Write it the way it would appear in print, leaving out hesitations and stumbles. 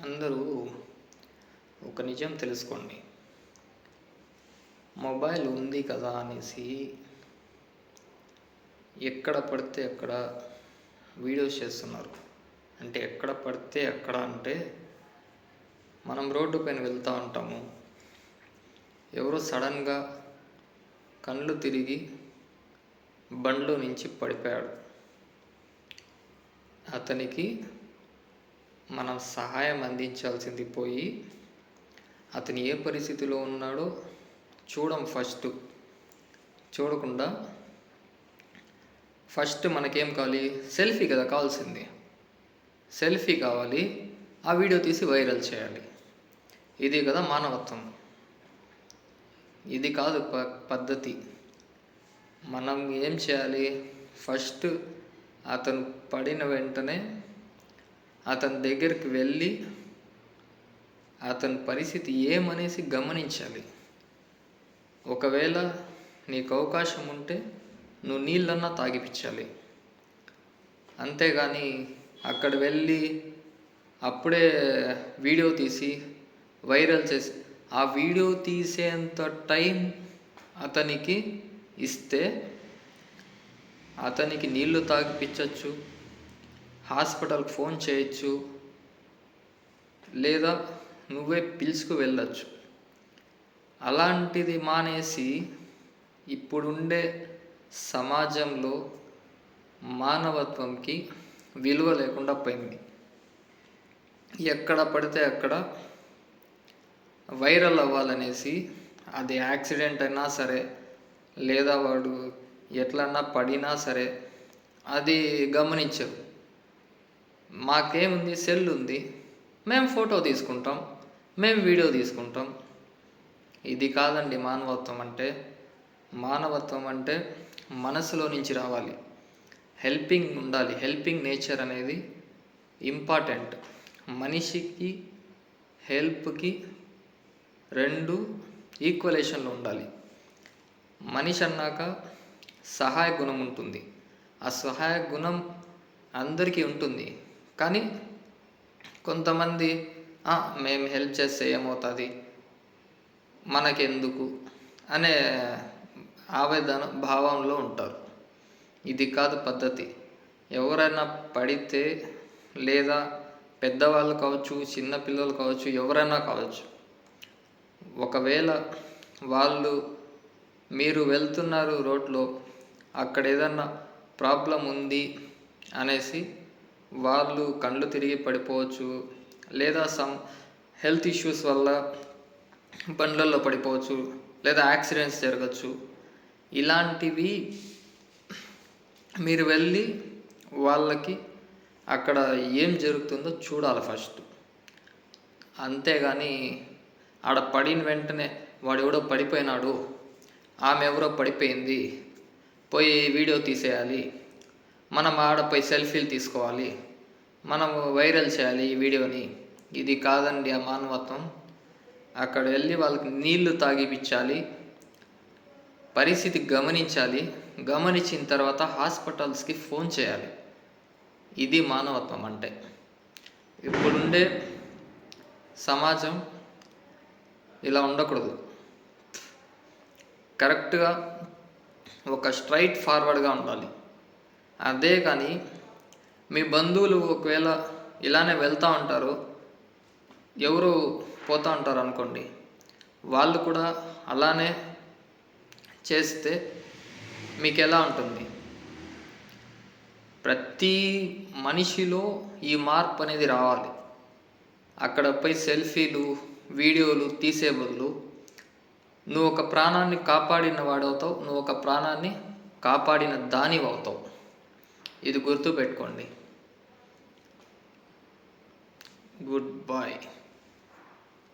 అందరూ ఒక నిజం తెలుసుకోండి. మొబైల్ ఉంది కదా అనేసి ఎక్కడ పడితే అక్కడ వీడియోస్ చేస్తున్నారు. అంటే ఎక్కడ పడితే అక్కడ అంటే మనం రోడ్డు పైన వెళ్తూ ఉంటాము. ఎవరో సడన్గా కళ్ళు తిరిగి బండ్లో నుంచి పడిపోయాడు. అతనికి మనం సహాయం అందించాల్సింది పోయి అతను ఏ పరిస్థితిలో ఉన్నాడో చూడకుండా ఫస్ట్ మనకేం కావాలి? సెల్ఫీ కదా కావాల్సింది. సెల్ఫీ కావాలి, ఆ వీడియో తీసి వైరల్ చేయాలి. ఇది కదా మానవత్వం. ఇది కాదు పద్ధతి. మనం ఏం చేయాలి? ఫస్ట్ అతను పడిన వెంటనే అతని దగ్గరికి వెళ్ళి అతని పరిస్థితి ఏమనేసి గమనించాలి. ఒకవేళ నీకు అవకాశం ఉంటే నువ్వు నీళ్ళన్నా తాగిపించాలి. అంతేగాని అక్కడ వెళ్ళి అప్పుడే వీడియో తీసి వైరల్ చేసి ఆ వీడియో తీసేంత టైం అతనికి ఇస్తే అతనికి నీళ్లు తాగిపించవచ్చు, హాస్పిటల్కి ఫోన్ చేయొచ్చు, లేదా నువ్వే పిలుచుకు వెళ్ళచ్చు. అలాంటిది మానేసి ఇప్పుడుండే సమాజంలో మానవత్వంకి విలువ లేకుండా పోయింది. ఎక్కడ పడితే అక్కడ వైరల్ అవ్వాలనేసి, అది యాక్సిడెంట్ అయినా సరే లేదా వాడు ఎట్లన్నా పడినా సరే అది గమనించరు. మాకేముంది? సెల్ ఉంది, మేము ఫోటో తీసుకుంటాం, మేము వీడియో తీసుకుంటాం. ఇది కాదండి మానవత్వం అంటే. మానవత్వం అంటే మనసులో నుంచి రావాలి. హెల్పింగ్ ఉండాలి. హెల్పింగ్ నేచర్ అనేది ఇంపార్టెంట్. మనిషికి హెల్ప్కి రెండు ఈక్వలేషన్లో ఉండాలి. మనిషి అన్నాక సహాయ గుణం ఉంటుంది. ఆ సహాయ గుణం అందరికీ ఉంటుంది. కానీ కొంతమంది మేము హెల్ప్ చేస్తే ఏమవుతుంది, మనకెందుకు అనే ఆవేదన భావంలో ఉంటారు. ఇది కాదు పద్ధతి. ఎవరైనా పడితే లేదా పెద్దవాళ్ళు కావచ్చు, చిన్నపిల్లలు కావచ్చు, ఎవరైనా కావచ్చు, ఒకవేళ మీరు వెళ్తున్నారు రోడ్లో, అక్కడ ఏదన్నా ప్రాబ్లం ఉంది అనేసి వాళ్ళు కళ్ళు తిరిగి పడిపోవచ్చు, లేదా సమ్ హెల్త్ ఇష్యూస్ వల్ల బండ్లలో పడిపోవచ్చు, లేదా యాక్సిడెంట్స్ జరగచ్చు. ఇలాంటివి మీరు వెళ్ళి వాళ్ళకి అక్కడ ఏం జరుగుతుందో చూడాలి ఫస్ట్. అంతేగాని ఆడ పడిన వెంటనే వాడెవడో పడిపోయినాడు, ఆమె ఎవరో పడిపోయింది, పోయి వీడియో తీసేయాలి, మనం ఆడపోయి సెల్ఫీలు తీసుకోవాలి, మనము వైరల్ చేయాలి ఈ వీడియోని. ఇది కాదండి ఆ మానవత్వం. అక్కడ వెళ్ళి వాళ్ళకి నీళ్లు తాగిపించాలి, పరిస్థితి గమనించాలి, గమనించిన తర్వాత హాస్పిటల్స్కి ఫోన్ చేయాలి. ఇది మానవత్వం అంటే. ఇప్పుడుండే సమాజం ఇలా ఉండకూడదు. కరెక్ట్గా ఒక స్ట్రైట్ ఫార్వర్డ్గా ఉండాలి. అదే కానీ మీ బంధువులు ఒకవేళ ఇలానే వెళ్తూ ఉంటారు, ఎవరు పోతూ ఉంటారు అనుకోండి, వాళ్ళు కూడా అలానే చేస్తే మీకు ఎలా ఉంటుంది? ప్రతి మనిషిలో ఈ మార్పు అనేది రావాలి. అక్కడ పోయి సెల్ఫీలు వీడియోలు తీసే బదులు నువ్వు ఒక ప్రాణాన్ని కాపాడిన వాడవుతావు, నువ్వు ఒక ప్రాణాన్ని కాపాడిన దానివి అవుతావు. ఇది గుర్తుపెట్టుకోండి. Good bye.